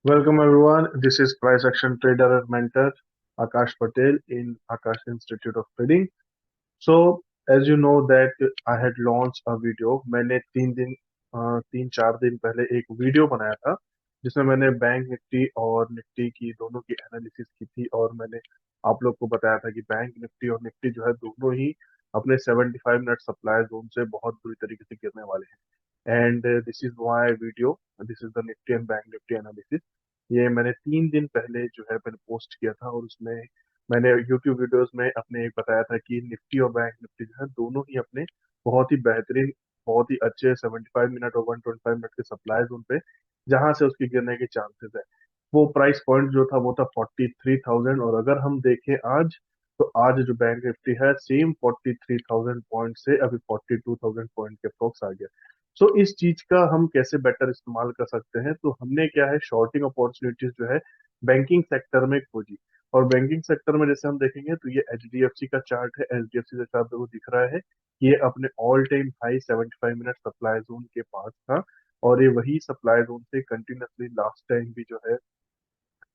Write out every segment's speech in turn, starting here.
Welcome everyone. This is price action trader and mentor Akash Patel in Akash Institute of Trading. So as you know that I had launched a video. मैंने 3 4 दिन पहले एक video बनाया था जिसमें मैंने bank Nifty और Nifty की दोनों की एनालिसिस की थी और मैंने आप लोग को बताया था कि बैंक निफ्टी और निफ्टी जो है दोनों ही अपने 75 मिनट सप्लाई जोन से बहुत बुरी तरीके से गिरने वाले हैं and this is my video. This is the Nifty and bank Nifty analysis. ये मैंने 3 दिन पहले जो है मैंने पोस्ट किया था और उसमें मैंने यूट्यूब वीडियोस में अपने एक बताया था कि निफ्टी और बैंक निफ्टी जो है दोनों ही अपने बहुत ही बेहतरीन, बहुत ही अच्छे 75 मिनट और 125 मिनट के सप्लाई जोन पे जहां से उसके गिरने के चांसेस है. वो प्राइस पॉइंट जो था वो था 43,000 और अगर हम देखें आज तो आज जो बैंक निफ्टी है सेम 43,000 पॉइंट से अभी 42,000 पॉइंट के अप्रोक्स आ गया. सो इस चीज का हम कैसे बेटर इस्तेमाल कर सकते हैं, तो हमने क्या है शॉर्टिंग अपॉर्चुनिटीज जो है बैंकिंग सेक्टर में खोजी. और बैंकिंग सेक्टर में जैसे हम देखेंगे तो ये एचडीएफसी का चार्ट है. एचडीएफसी का चार्ट वो दिख रहा है कि ये अपने all time high 75 minute supply zone के पास था और ये वही सप्लाई जोन से कंटिन्यूसली लास्ट टाइम भी जो है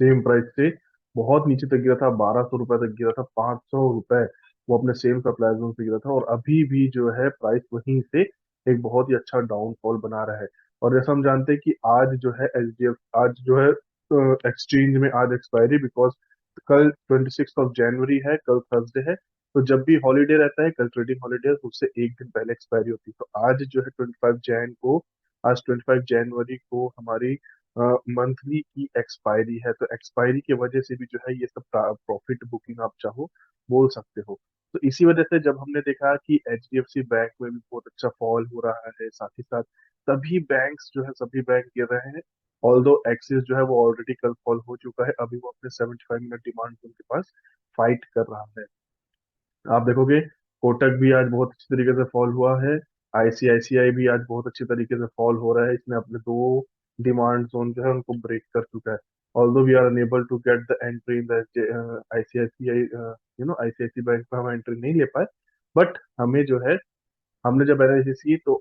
सेम प्राइस से बहुत नीचे तक गिरा था. 1200 रुपए तक गिरा था. 500 रुपए वो अपने सेम सप्लाई जोन से गिरा था और अभी भी जो है प्राइस वहीं से एक बहुत ही अच्छा डाउनफॉल बना रहा है. और जैसा हम जानते हैं कि आज जो है एचडीएफ आज जो है एक्सचेंज में आज एक्सपायरी बिकॉज कल 26 जनवरी है, कल थर्सडे है. तो जब भी हॉलीडे रहता है, कल ट्रेडिंग हॉलीडे है, तो उससे एक दिन पहले एक्सपायरी होती है. तो आज जो है 25 जैन को, आज 25 जनवरी को हमारी मंथली की एक्सपायरी है. तो एक्सपायरी की वजह से भी जो है ये सब प्रॉफिट बुकिंग आप चाहो बोल सकते हो. तो इसी वजह से जब हमने देखा कि एचडीएफसी बैंक में भी बहुत अच्छा फॉल हो रहा है, साथ ही साथ सभी बैंक्स जो है सभी बैंक गिर रहे हैं. ऑल्दो एक्सिस जो है वो ऑलरेडी कल फॉल हो चुका है, अभी वो अपने 75 मिनट डिमांड के पास फाइट कर रहा है. आप देखोगे कोटक भी आज बहुत अच्छी तरीके से फॉल हुआ है. आईसीआईसीआई भी आज बहुत अच्छी तरीके से फॉल हो रहा है. इसने अपने दो डिमांड जोन जो है उनको ब्रेक कर चुका है. Although we are unable to get the entry in the ICICI, ICICI bank में हम एंट्री नहीं ले पाए. बट हमें जो है हमने जब एनालिसिस की तो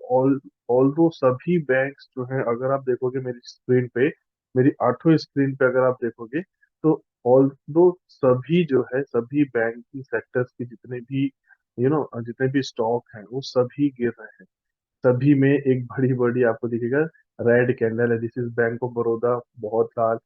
ऑल दो सभी बैंक्स जो हैं, अगर आप देखोगे मेरी स्क्रीन पे, मेरी आठों स्क्रीन पे अगर आप देखोगे तो ऑल दो सभी जो है सभी बैंकिंग सेक्टर्स के जितने भी जितने भी स्टॉक हैं वो सभी गिर रहे हैं. सभी में एक बड़ी बड़ी आपको दिखेगा रेड कैंडल है. This is bank of Baroda बहुत लाल,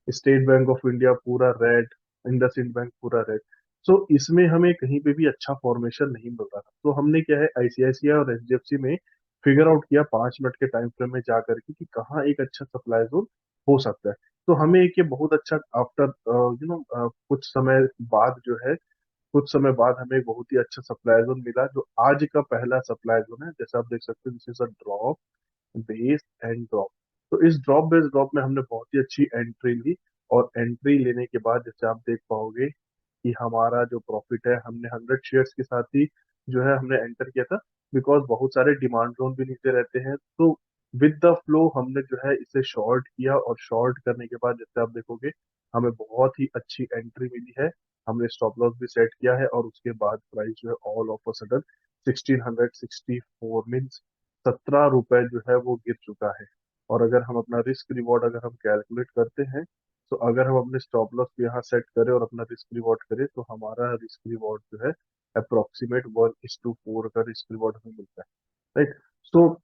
स्टेट बैंक ऑफ इंडिया पूरा रेड, इंडसइंड बैंक पूरा रेड. सो इसमें हमें कहीं पे भी अच्छा फॉर्मेशन नहीं मिल रहा था. तो हमने क्या है आईसीआईसीआई और एचडीएफसी में फिगर आउट किया 5 मिनट के टाइम फ्रेम में जा करके कि कहाँ एक अच्छा सप्लाई जोन हो सकता है. तो हमें एक ये बहुत अच्छा आफ्टर कुछ समय बाद जो है कुछ समय बाद हमें एक बहुत ही अच्छा सप्लाई जोन मिला जो आज का पहला सप्लाई जोन है. जैसे आप देख सकते हैं this is a drop base and drop. तो इस ड्रॉप बेस ड्रॉप में हमने बहुत ही अच्छी एंट्री ली और एंट्री लेने के बाद जैसे आप देख पाओगे कि हमारा जो प्रॉफिट है हमने 100 शेयर्स के साथ ही जो है हमने एंटर किया था. बिकॉज बहुत सारे डिमांड जोन भी नीचे रहते हैं तो विद द फ्लो हमने जो है इसे शॉर्ट किया और शॉर्ट करने के बाद जैसे आप देखोगे हमें बहुत ही अच्छी एंट्री मिली है. हमने स्टॉप लॉस भी सेट किया है और उसके बाद प्राइस जो है all of a sudden 1664 means 17 रुपए जो है वो गिर चुका है. और अगर हम अपना रिस्क रिवॉर्ड अगर हम कैलकुलेट करते हैं तो अगर हम अपने स्टॉप लॉस को यहाँ सेट करें और अपना रिस्क रिवॉर्ड करें तो हमारा रिस्क रिवॉर्ड जो है अप्रोक्सीमेट 1:4 का रिस्क रिवॉर्ड हमें मिलता है. राइट. सो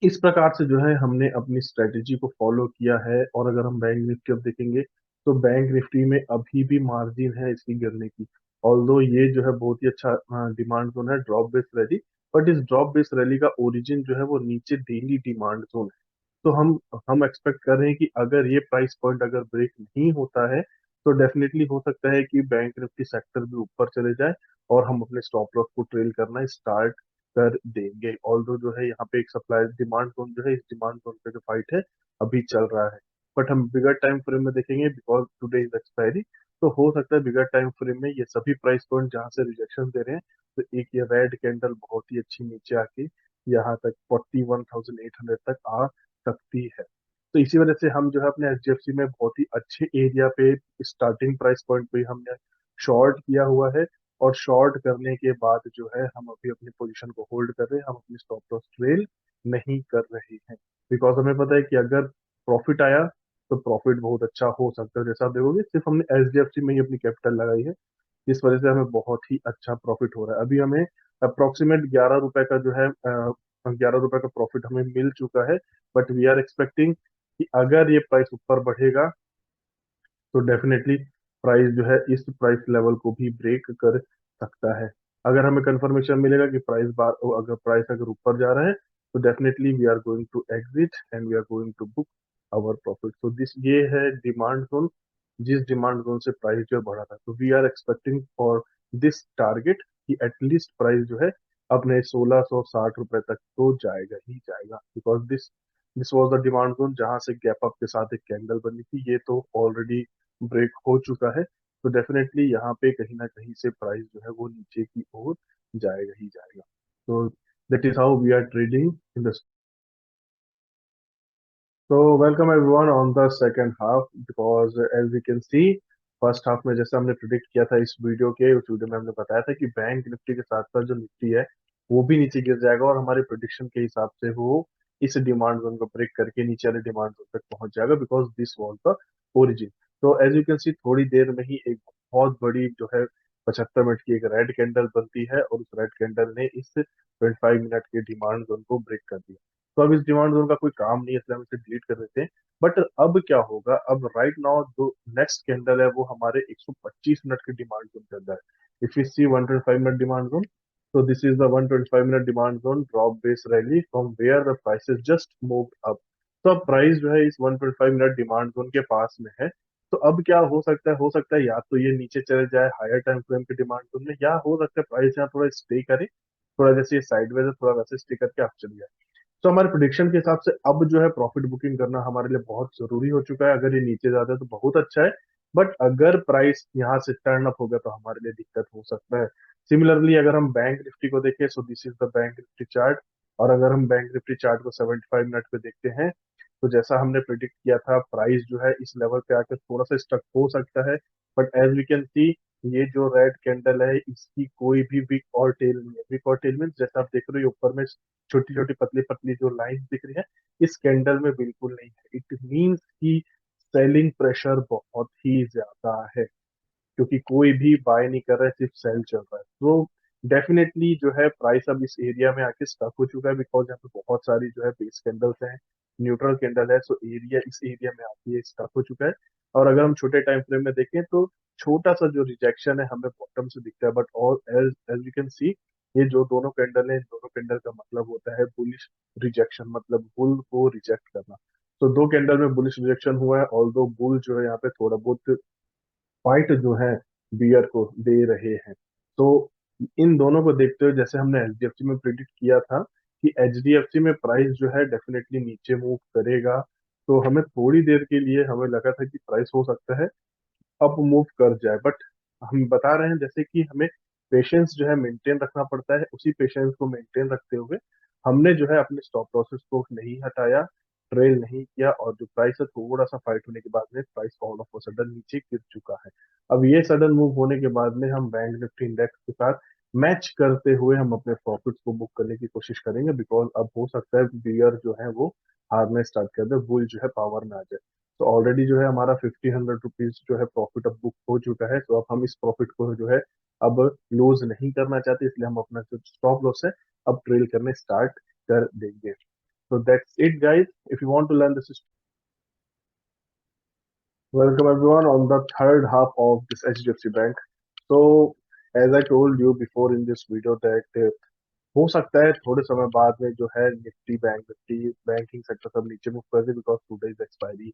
इस प्रकार से जो है हमने अपनी स्ट्रेटेजी को फॉलो किया है. और अगर हम बैंक निफ्टी अब देखेंगे तो बैंक निफ्टी में अभी भी मार्जिन है इसकी गिरने की. ऑल्दो ये जो है बहुत ही अच्छा डिमांड जोन है ड्रॉप बेस रैली. बट इस ड्रॉप बेस रैली का ओरिजिन जो है वो नीचे डेली डिमांड जोन है. तो हम एक्सपेक्ट कर रहे हैं कि अगर ये प्राइस पॉइंट अगर ब्रेक नहीं होता है तो डेफिनेटली हो सकता है कि बैंक निफ्टी सेक्टर भी ऊपर चले जाए और हम अपने स्टॉप लॉस को ट्रेल करना स्टार्ट कर देंगे. ऑल्दो जो है यहाँ पे एक सप्लाई डिमांड जोन जो है इस डिमांड जोन पे जो फाइट है अभी चल रहा है. बट हम बिगर टाइम फ्रेम में देखेंगे बिकॉज टुडे इज एक्सपायरी. तो हो सकता है बिगर टाइम फ्रेम में ये सभी प्राइस पॉइंट जहाँ से रिजेक्शन दे रहे हैं तो एक ये रेड कैंडल बहुत ही अच्छी नीचे आके यहाँ तक 41,800 तक आ सकती है. तो इसी वजह से हम जो है अपने एचडीएफसी में बहुत ही अच्छे एरिया पे स्टार्टिंग प्राइस पॉइंट पे हमने शॉर्ट किया हुआ है. और शॉर्ट करने के बाद जो है हम अभी अपनी पोजीशन को होल्ड कर रहे हैं, हम अपनी स्टॉप लॉस ट्रेल नहीं कर रहे हैं. बिकॉज हमें पता है कि अगर प्रॉफिट आया तो प्रॉफिट बहुत अच्छा हो सकता है। जैसा आप देखोगे सिर्फ हमने एचडीएफसी में ही अपनी कैपिटल लगाई है, इस वजह से हमें बहुत ही अच्छा प्रॉफिट हो रहा है। अभी हमें अप्रोक्सीमेट 11 रुपए का जो है 11 रुपए का प्रॉफिट हमें मिल चुका है। बट वी आर एक्सपेक्टिंग कि अगर ये प्राइस ऊपर बढ़ेगा तो डेफिनेटली प्राइस जो है इस प्राइस लेवल को भी ब्रेक कर सकता है। अगर हमें कंफर्मेशन मिलेगा कि अगर ऊपर जा रहा है तो definitely we are going to exit and we are going to book our profit. तो दिस ये है डिमांड जोन, जिस डिमांड जोन से प्राइस जो बढ़ा था, तो we are expecting for this target कि एटलीस्ट प्राइस जो है अपने 1660 रुपए तक तो जाएगा ही जाएगा, because this this was the demand zone जहां से गैप अप के साथ एक कैंडल बनी थी। ये तो ऑलरेडी ब्रेक हो चुका है, तो डेफिनेटली यहाँ पे कहीं ना कहीं से प्राइस जो है वो नीचे की ओर जाएगा ही जाएगा। तो that is how we are trading in the. So welcome everyone on the second half, because as we can see first half में जैसे हमने प्रिडिक्ट किया था इस वीडियो के उस वीडियो में हमने बताया था कि बैंक निफ्टी के साथ साथ जो निफ्टी है वो भी नीचे गिर जाएगा, और हमारे प्रिडिक्शन के हिसाब से वो इस डिमांड जोन को ब्रेक करके नीचे वाले डिमांड जोन तक पहुंच जाएगा, because this was the origin. तो एज यू कैन सी थोड़ी देर में ही एक बहुत बड़ी जो है 75 मिनट की एक रेड कैंडल बनती है, और उस रेड कैंडल ने इस 25 मिनट के डिमांड जोन को ब्रेक कर दिया। तो अब इस डिमांड जोन का कोई काम नहीं है, इसलिए हम इसे डिलीट कर देते हैं। बट अब क्या होगा, अब राइट नाउ जो नेक्स्ट कैंडल है वो हमारे 125 मिनट के डिमांड जोन के अंदर है। If you see 125 minute demand zone, so this is the 125 minute demand zone drop base rally from where the prices just moved up। तो अब प्राइस जो है इस 125 मिनट डिमांड जोन के पास में है। तो अब क्या हो सकता है या तो ये नीचे चले जाए हायर टाइम फ्रेम के डिमांड जोन में, या हो सकता है प्राइस यहाँ थोड़ा स्टे करे, थोड़ा जैसे ये साइडवेज है थोड़ा वैसे स्टे करके आप चले जाए। तो हमारे प्रिडिक्शन के हिसाब से अब जो है प्रॉफिट बुकिंग करना हमारे लिए बहुत जरूरी हो चुका है। अगर ये नीचे जाता है तो बहुत अच्छा है, बट अगर प्राइस यहाँ से टर्न अप हो गया तो हमारे लिए दिक्कत हो सकता है। सिमिलरली अगर हम बैंक निफ्टी को देखें, so this is the bank Nifty chart, और अगर हम बैंक निफ्टी चार्ट को 75 मिनट पे देखते हैं, तो जैसा हमने प्रिडिक्ट किया था प्राइस जो है इस लेवल पे आकर थोड़ा सा स्टक हो सकता है। But as we can see ये जो रेड कैंडल है इसकी कोई भी विक और टेल नहीं है। विक और टेल मीन जैसा आप देख रहे हो ऊपर में छोटी छोटी पतली पतली जो लाइन दिख रही है, इस कैंडल में बिल्कुल नहीं है। इट मीन्स कि सेलिंग प्रेशर बहुत ही ज्यादा है, क्योंकि कोई भी बाय नहीं कर रहा है, सिर्फ सेल चल रहा है। तो डेफिनेटली जो है प्राइस अब इस एरिया में आके स्टक हो चुका है, बिकॉज यहाँ पे बहुत सारी जो है बेस कैंडल्स हैं, न्यूट्रल कैंडल है, सो एरिया इस एरिया में आके ये स्टक हो चुका है। और अगर हम छोटे टाइम फ्रेम में देखें तो छोटा सा जो रिजेक्शन है हमें बॉटम से दिखता है, बट और as as you can see ये जो दोनों कैंडल है इन दोनों कैंडल का मतलब होता है बुलिश रिजेक्शन, मतलब बुल को रिजेक्ट करना। तो दो कैंडल में बुलिश रिजेक्शन हुआ है, और दो बुल जो है यहाँ पे थोड़ा बहुत फाइट जो है बियर को दे रहे हैं। तो इन दोनों को देखते हुए जैसे हमने एचडीएफसी में प्रिडिक्ट किया था कि एचडीएफसी में प्राइस जो है डेफिनेटली नीचे मूव करेगा, तो हमें थोड़ी देर के लिए हमें लगा था कि प्राइस हो सकता है अप मूव कर जाए। बट हम बता रहे हैं जैसे कि हमें पेशेंस जो है मेंटेन रखना पड़ता है, उसी पेशेंस को मेंटेन रखते हुए हमने जो है अपने स्टॉप लॉसेस को नहीं हटाया, ट्रेल नहीं किया, और जो प्राइस है थोड़ा सा फाइट होने के बाद में प्राइस ऑल ऑफ सडन नीचे गिर चुका है। अब ये सडन मूव होने के बाद में हम बैंक निफ्टी इंडेक्स के साथ मैच करते हुए हम अपने प्रॉफिट्स को बुक करने की कोशिश करेंगे, बिकॉज अब हो सकता है बियर जो है वो हारने स्टार्ट कर दे, बुल जो है पावर में आ जाए। तो ऑलरेडी जो है हमारा 50 100 रुपीज जो है प्रॉफिट अब बुक हो चुका है, तो अब हम इस प्रॉफिट को जो है अब लूज नहीं करना चाहते, इसलिए हम अपना जो स्टॉप लॉस है अब ट्रेल करने स्टार्ट कर देंगे। So that's it, guys. If you want to learn this, welcome everyone on the third half of this HDFC Bank. So, as I told you before in this video that हो सकता है थोड़े समय बाद में जो है Nifty bank Nifty banking sector सब नीचे मूव कर दे, because today is expiry.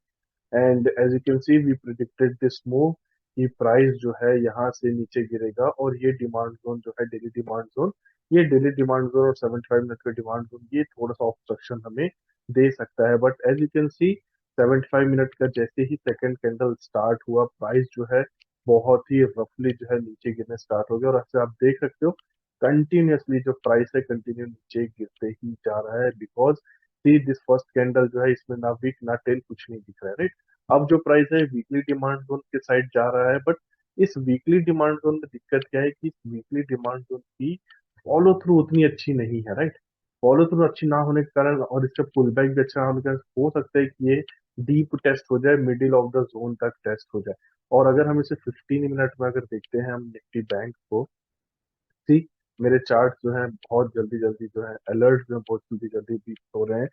And as you can see we predicted this move कि प्राइस जो है यहाँ से नीचे गिरेगा, और ये डिमांड जोन जो है डेली डिमांड जोन, ये डेली डिमांड जोन और 75 मिनट का डिमांड जोन ये थोड़ा सा ऑब्स्ट्रक्शन हमें दे सकता है। But as you can see 75 minute का जैसे ही सेकंड कैंडल स्टार्ट हुआ प्राइस जो है बहुत ही रफली जो है नीचे गिरने स्टार्ट हो गया, और ऐसे आप देख सकते हो कंटिन्यूअसली जो प्राइस है कंटिन्यू नीचे गिरते ही जा रहा है, because see this first candle जो है इसमें ना वीक ना टेल कुछ नहीं दिख रहा है, राइट। अब जो प्राइस है वीकली डिमांड जोन के साइड जा रहा है, बट इस वीकली डिमांड जोन में दिक्कत क्या है कि इस वीकली डिमांड जोन की फॉलो थ्रू उतनी अच्छी नहीं है, राइट। फॉलो थ्रू अच्छी ना होने के कारण और इसका पुल बैक भी अच्छा होने के कारण हो सकता है कि ये डीप टेस्ट हो जाए, मिडिल ऑफ द जोन तक टेस्ट हो जाए। और अगर हम इसे 15 मिनट में अगर देखते हैं हम निफ्टी बैंक को, ठीक, मेरे चार्ट जो है बहुत जल्दी जल्दी जो है अलर्ट जो है बहुत जल्दी जल्दी बीट हो रहे हैं।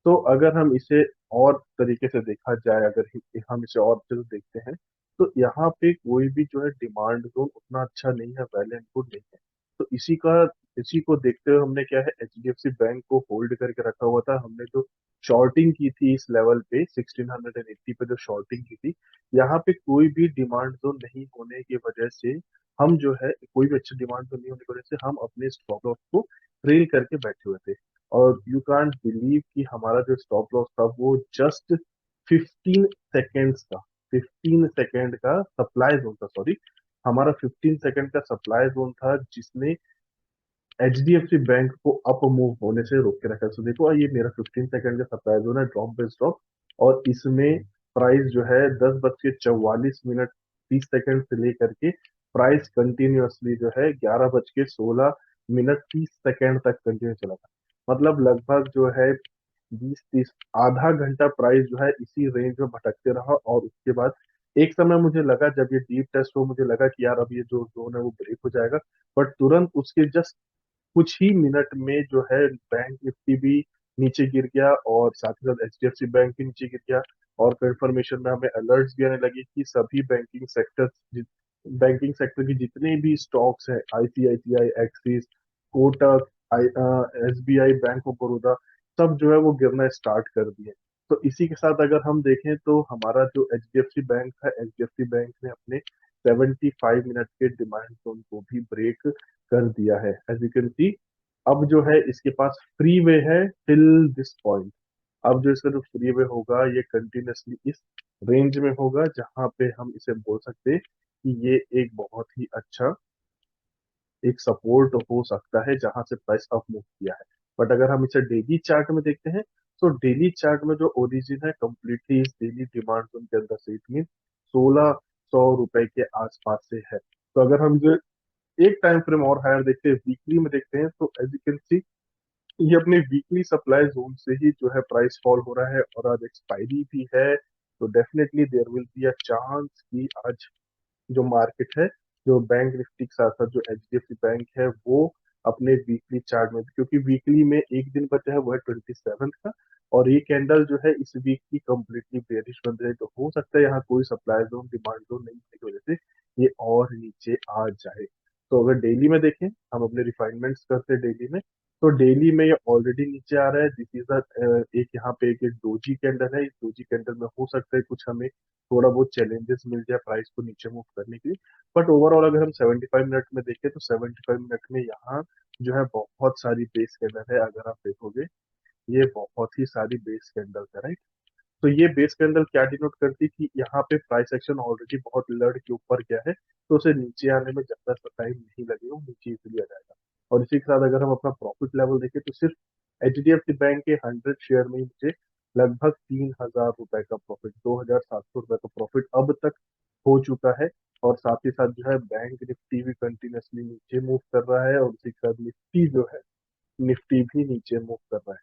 तो अगर हम इसे और तरीके से देखा जाए, अगर हम इसे और अच्छे से देखते हैं, तो यहाँ पे कोई भी जो है डिमांड जोन उतना अच्छा नहीं है, वेल एंड गुड नहीं है। तो इसी को देखते हुए हमने क्या है, एचडीएफसी बैंक को होल्ड करके रखा हुआ था। हमने जो शॉर्टिंग की थी इस लेवल पे 1680 पे जो शॉर्टिंग की थी, यहाँ पे कोई भी डिमांड जोन नहीं होने की वजह से हम जो है, कोई भी अच्छी डिमांड जोन नहीं होने की वजह से हम अपने स्टॉप लॉस को ट्रेल करके बैठे हुए थे। और यू कांट बिलीव कि हमारा जो स्टॉप लॉस था वो जस्ट 15 सेकेंड्स का, 15 सेकेंड का सप्लाई जोन था, सॉरी, हमारा 15 सेकेंड का सप्लाई जोन था, जिसने एचडीएफसी बैंक को अप मूव होने से रोक के रखा है। सो देखो, ये मेरा 15 सेकेंड का सप्लाई जोन है, ड्रॉप बाय स्टॉप। और इसमें प्राइस जो है 10 बज के 44 मिनट 30 सेकेंड से लेकर के प्राइस कंटिन्यूअसली जो है 11 बज के 16 मिनट 30 सेकेंड तक कंटिन्यू चला था। मतलब लगभग जो है 20 30 आधा घंटा प्राइस जो है इसी रेंज में भटकते रहा। और उसके बाद एक समय मुझे लगा, जब ये डीप टेस्ट हो, मुझे लगा कि यार अब ये जो जोन है वो ब्रेक हो जाएगा। बट तुरंत उसके जस्ट कुछ ही मिनट में जो है बैंक निफ्टी भी नीचे गिर गया, और साथ ही साथ एचडीएफसी बैंक भी नीचे गिर गया। और कंफर्मेशन में हमें अलर्ट्स भी आने लगे कि सभी बैंकिंग सेक्टर की जितने भी स्टॉक्स है, ICICI, axis, Kotak, SBI, bank of Baroda, सब जो है वो गिरना स्टार्ट कर दिए। तो इसी के साथ अगर हम देखें तो हमारा जो एचडीएफसी बैंक है, एचडीएफसी बैंक ने अपने 75 मिनट के डिमांड जोन को भी ब्रेक कर दिया है, एज यू कैन सी। अब जो है इसके पास फ्री वे है टिल दिस पॉइंट। अब जो इसका जो फ्री वे होगा ये कंटिन्यूसली इस रेंज में होगा, जहां पे हम इसे बोल सकते हैं कि ये एक बहुत ही अच्छा एक सपोर्ट हो सकता है, जहां से प्राइस अप मूव किया है। बट अगर हम इसे डेली चार्ट में देखते हैं, तो डेली चार्ट में जो ओरिजिन है कंप्लीटली इस डेली डिमांड जोन के अंदर से, इट मीन 1600 रुपए के आसपास से है। तो अगर हम जो एक टाइम फ्रेम और हायर देखते हैं, वीकली में देखते हैं, तो एज यू कैन सी ये अपने वीकली सप्लाई जोन से ही जो है प्राइस फॉल हो रहा है, और आज एक्सपायरी भी है। तो definitely there will be a chance कि आज जो मार्केट है, जो बैंक निफ्टी के साथ साथ जो एचडीएफसी बैंक है, वो अपने वीकली चार्ट में, क्योंकि वीकली में एक दिन बचा है वो है 27 का, और ये कैंडल जो है इस वीक की कंप्लीटली बेरिश बन रही है। तो हो सकता है यहाँ कोई सप्लाई जोन डिमांड जोन नहीं होने की वजह से ये और नीचे आ जाए। तो अगर डेली में देखें, हम अपने रिफाइनमेंट्स करते हैं डेली में, तो डेली में ये ऑलरेडी नीचे आ रहा है। दिस इज एक यहाँ पे एक डोजी कैंडल है। इस डोजी कैंडल में हो सकता है कुछ हमें थोड़ा बहुत चैलेंजेस मिल जाए प्राइस को नीचे मूव करने के लिए। बट ओवरऑल अगर हम 75 मिनट में देखें, तो 75 मिनट में यहाँ जो है बहुत सारी बेस कैंडल है। अगर आप देखोगे, ये बहुत ही सारी बेस कैंडल है, राइट। तो ये बेस कैंडल क्या डिनोट करती कि यहाँ पे प्राइस एक्शन ऑलरेडी बहुत लड़ के ऊपर गया है, तो उसे नीचे आने में ज्यादा टाइम नहीं लगेगा, वो नीचे इजिली आ जाएगा। और इसी के साथ अगर हम अपना प्रॉफिट लेवल देखें, तो सिर्फ एचडीएफसी बैंक के 100 शेयर में ही मुझे लगभग 3000 रुपए का प्रॉफिट, 2700 रुपए का प्रॉफिट अब तक हो चुका है। और साथ ही साथ जो है बैंक निफ्टी भी कंटिन्यूसली नीचे मूव कर रहा है, और उसी के साथ निफ्टी जो है, निफ्टी भी नीचे मूव कर रहा है।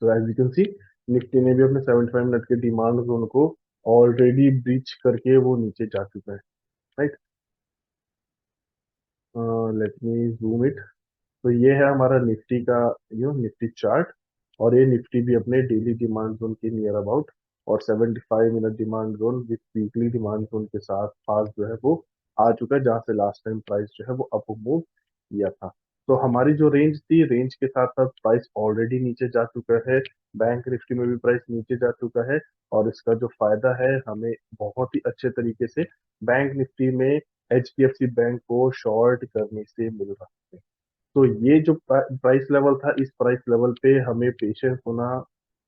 तो as you can see, Nifty ने भी अपने 75 मिनट के डिमांड जोन को ऑलरेडी ब्रीच करके वो नीचे जा चुका है, right. Let me zoom it. तो ये है हमारा निफ्टी का निफ्टी चार्ट। और ये निफ्टी भी अपने डेली डिमांड जोन के नियर अबाउट, और 75 minute demand zone with weekly demand zone के साथ पास जो है वो आ चुका है, जहां से लास्ट टाइम प्राइस जो है वो अप मूव किया था। तो हमारी जो रेंज थी, रेंज के साथ साथ प्राइस ऑलरेडी नीचे जा चुका है। बैंक निफ्टी में भी प्राइस नीचे जा चुका है। और इसका जो फायदा है, हमें बहुत ही अच्छे तरीके से बैंक निफ्टी में एचडीएफसी बैंक को शॉर्ट करने से मिल रहा है। तो ये जो प्राइस लेवल था, इस प्राइस लेवल पे हमें पेशेंस होना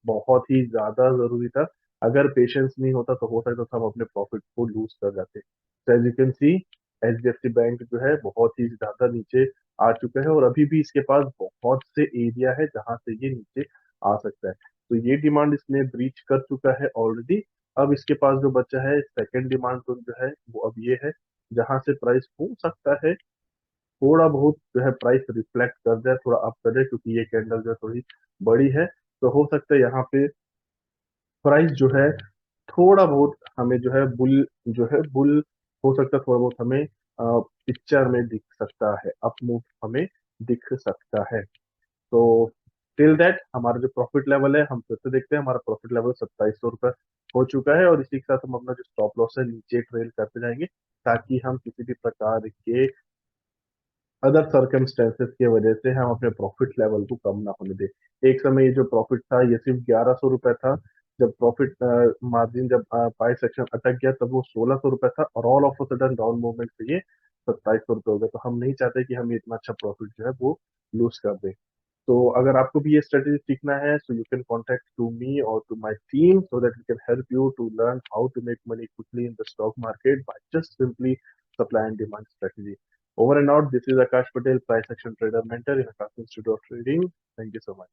बहुत ही ज्यादा जरूरी था। अगर पेशेंस नहीं होता तो हो सकता था हम अपने प्रॉफिट को लूज कर जाते। तो as you can see, HDFC bank जो है बहुत ही ज्यादा नीचे आ चुका है, और अभी भी इसके पास बहुत से एरिया है जहां से ये नीचे आ सकता है। तो ये डिमांड इसने ब्रीच कर चुका है ऑलरेडी। अब इसके पास जो बचा है सेकंड डिमांड जोन जो है वो अब ये है, जहां से प्राइस हो सकता है थोड़ा बहुत जो है प्राइस रिफ्लेक्ट कर जाए, थोड़ा अप कर जाए, क्योंकि ये कैंडल जो है थोड़ी बड़ी है। तो हो सकता है यहाँ पे प्राइस जो है थोड़ा बहुत हमें जो है बुल हो सकता है, थोड़ा बहुत हमें पिक्चर में दिख सकता है, अप मूव हमें दिख सकता है। तो टिल दैट हमारा जो प्रॉफिट लेवल है, हम फिर से देखते हैं, हमारा प्रॉफिट लेवल 2700 रुपये हो चुका है, और इसी के साथ हम अपना जो स्टॉप लॉस है नीचे ट्रेल करते जाएंगे, ताकि हम किसी भी प्रकार के अदर सर्कमस्टेंसेस की वजह से हम अपने प्रॉफिट लेवल को कम ना होने दें। एक समय ये जो प्रॉफिट था ये सिर्फ 1100 रुपये था। जब प्रॉफिट मार्जिन जब प्राइस सेक्शन अटक गया तब वो 1600 रुपये था, और all of a sudden down movement से ये 2700 रुपये हो गया। तो हम नहीं चाहते कि हम ये इतना अच्छा प्रॉफिट जो है वो लूज कर दें। तो अगर आपको भी ये स्ट्रेटेजी सीखना है, so you can contact to me और to my team, so that we can help you to learn how to make money quickly in the stock market by just simply supply and demand strategy. Over and out, this is Akash Patel, price action trader mentor in Akash Institute of Trading. Thank you so much.